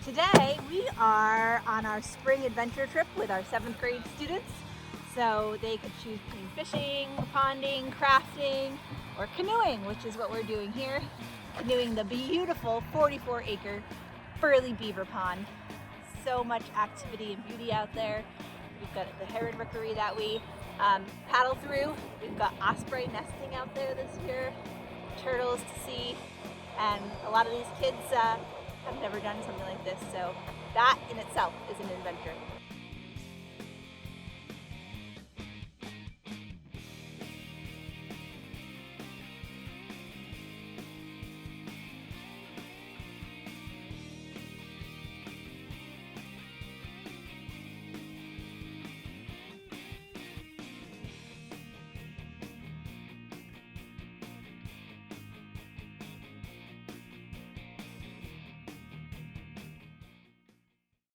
Today we are on our spring adventure trip with our 7th grade students. So they could choose between fishing, ponding, crafting, or canoeing, which is what we're doing here. Canoeing the beautiful 44-acre Burley Beaver Pond. So much activity and beauty out there. We've got the heron rookery that we paddle through. We've got osprey nesting out there this year, turtles to see, and a lot of these kids have never done something like this, so that in itself is an adventure.